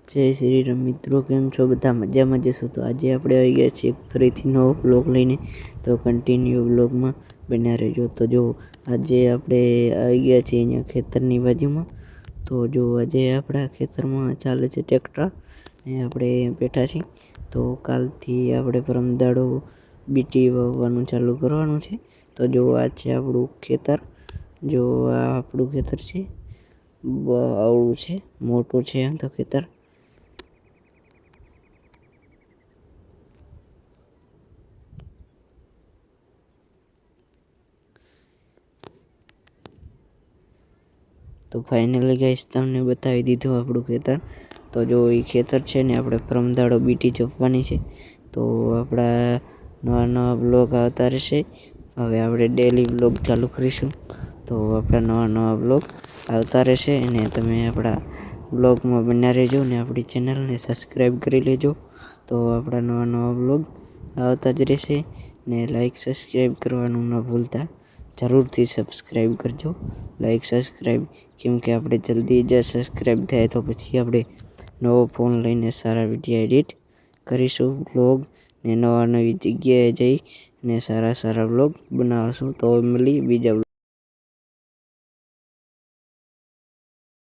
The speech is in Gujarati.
જય શ્રી રામ મિત્રો, કેમ છો બધા? મજામાં જશો તો આજે આપણે આવી ગયા છીએ ફરીથી નવો બ્લોગ લઈને, તો કન્ટિન્યુ બ્લોગમાં બન્યા રહેજો। તો જો આજે આપણે આવી ગયા છીએ અહીંયા ખેતરની બાજુમાં। તો જો આજે આપણા ખેતરમાં ચાલે છે ટ્રેક્ટર ને આપણે બેઠા છીએ। તો કાલથી આપણે પરમદાડો બીટી વાવવાનું ચાલુ કરવાનું છે। તો જો આ છે આપણું ખેતર, જો આ આપણું ખેતર છે, આવડું છે, મોટું છે આમ તો ખેતર। તો ફાઇનલી ગાઈસ તમને બતાવી દીધું આપણું ખેતર। તો જો એ ખેતર છે ને આપણે પરમદાડો બીટી ચોપવાની છે। તો આપણા નવા બ્લોગ આવતા રહેશે। હવે આપણે ડેલી બ્લોગ ચાલુ કરીશું, તો આપણા નવા બ્લોગ આવતા રહેશે અને તમે આપણા બ્લોગમાં બન્યા રહેજો ને આપણી ચેનલને સબસ્ક્રાઈબ કરી લેજો। તો આપણા નવા બ્લોગ આવતા જ રહેશે ને લાઈક સબસ્ક્રાઈબ કરવાનું ન ભૂલતા, જરૂરથી સબસ્ક્રાઈબ કરજો, લાઈક સબસ્ક્રાઈબ, કેમ કે આપણે જલ્દી જ સબસ્ક્રાઈબ થાય તો પછી આપણે નવો ફોન લઈને સારા વિડીયો એડિટ કરીશું, બ્લોગ ને નવી જગ્યાએ જઈ ને સારા બ્લોગ બનાવશું। તો મળી બીજા